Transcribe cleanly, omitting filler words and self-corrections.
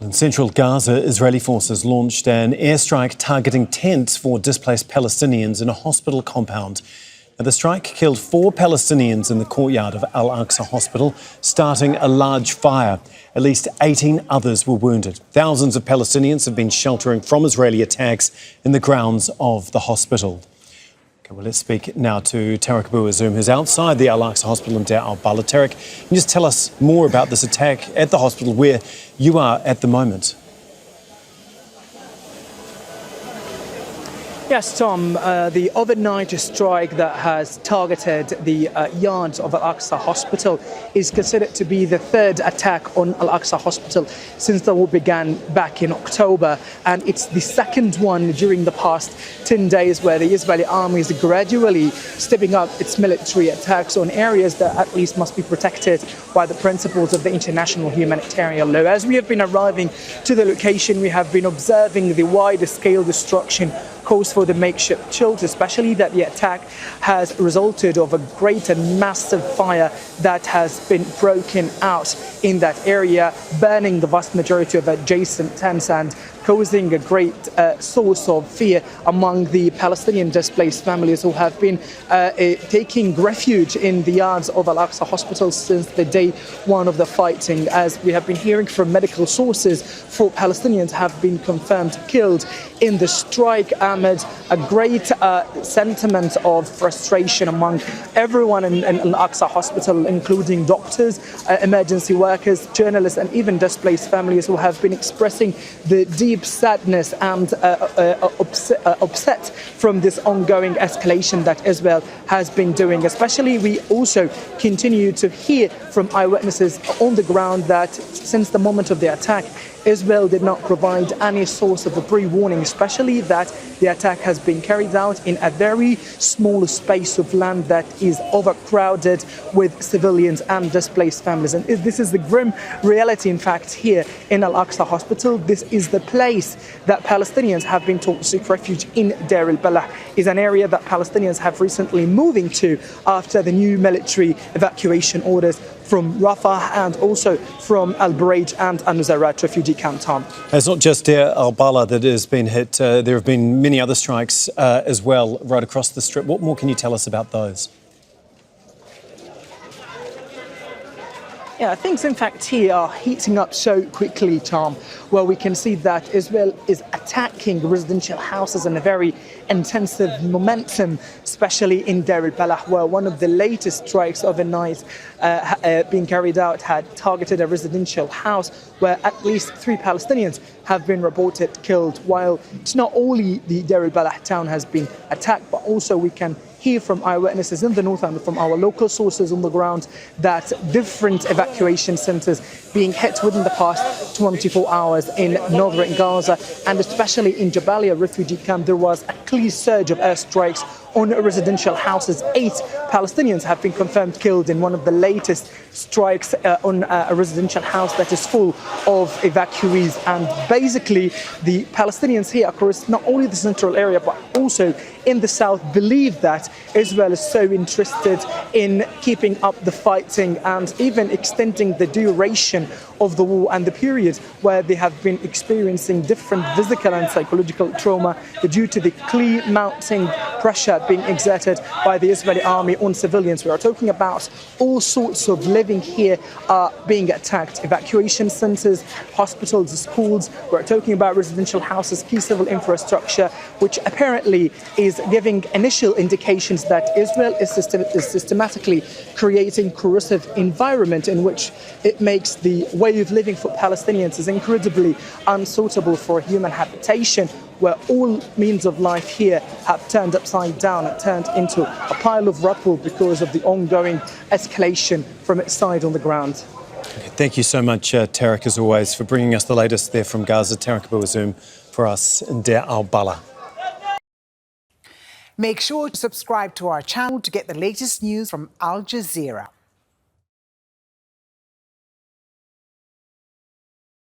In central Gaza, Israeli forces launched an airstrike targeting tents for displaced Palestinians in a hospital compound. And the strike killed 4 Palestinians in the courtyard of Al-Aqsa Hospital, starting a large fire. At least 18 others were wounded. Thousands of Palestinians have been sheltering from Israeli attacks in the grounds of the hospital. Well, let's speak now to Tareq Azzoum, who's outside the Al-Aqsa Hospital in Deir al-Balah. Tareq, can you just tell us more about this attack at the hospital where you are at the moment? Yes, Tom, the overnight strike that has targeted the yards of Al-Aqsa Hospital is considered to be the third attack on Al-Aqsa Hospital since the war began back in October. And it's the second one during the past 10 days where the Israeli army is gradually stepping up its military attacks on areas that at least must be protected by the principles of the international humanitarian law. As we have been arriving to the location, we have been observing the wide-scale destruction caused for the makeshift shelter, especially that the attack has resulted of a great and massive fire that has been broken out in that area, burning the vast majority of adjacent tents and causing a great source of fear among the Palestinian displaced families who have been taking refuge in the yards of Al-Aqsa Hospital since the day one of the fighting. As we have been hearing from medical sources, 4 Palestinians have been confirmed killed in the strike amid a great sentiment of frustration among everyone in Al-Aqsa Hospital, including doctors, emergency workers, journalists, and even displaced families who have been expressing the deep sadness and upset from this ongoing escalation that Israel has been doing. Especially, we also continue to hear from eyewitnesses on the ground that since the moment of the attack, Israel did not provide any source of a pre-warning, especially that the attack has been carried out in a very small space of land that is overcrowded with civilians and displaced families. And this is the grim reality, in fact, here in Al-Aqsa Hospital. This is the place that Palestinians have been told to seek refuge in Deir el-Balah. Is an area that Palestinians have recently moving to after the new military evacuation orders from Rafah and also from Al-Bureij and Al-Nusayrat refugee camp, Tom. It's not just Deir al-Balah that has been hit. There have been many other strikes as well right across the strip. What more can you tell us about those? Yeah, things in fact here are heating up so quickly, Tom, where we can see that Israel is attacking residential houses in a very intensive momentum, especially in Deir el-Balah, where one of the latest strikes overnight being carried out had targeted a residential house where at least 3 Palestinians have been reported killed. While it's not only the Deir el-Balah town has been attacked, but also we can hear from eyewitnesses in the north and from our local sources on the ground that different evacuation centres being hit within the past 24 hours in northern Gaza, and especially in Jabalia refugee camp, there was a clear surge of airstrikes on residential houses. 8 Palestinians have been confirmed killed in one of the latest strikes on a residential house that is full of evacuees. And basically, the Palestinians here across not only the central area but also in the south believe that Israel is so interested in keeping up the fighting and even extending the duration of the war and the period where they have been experiencing different physical and psychological trauma due to the clear mounting pressure being exerted by the Israeli army on civilians. We are talking about all sorts of living here are being attacked. Evacuation centers, hospitals, schools. We're talking about residential houses, key civil infrastructure, which apparently is giving initial indications that Israel is systematically creating corrosive environment in which it makes the way of living for Palestinians is incredibly unsuitable for human habitation, where all means of life here have turned upside down and turned into a pile of rubble because of the ongoing escalation from its side on the ground. Thank you so much, Tareq, as always, for bringing us the latest there from Gaza. Tareq Azzoum for us in Deir al-Balah. Make sure to subscribe to our channel to get the latest news from Al Jazeera.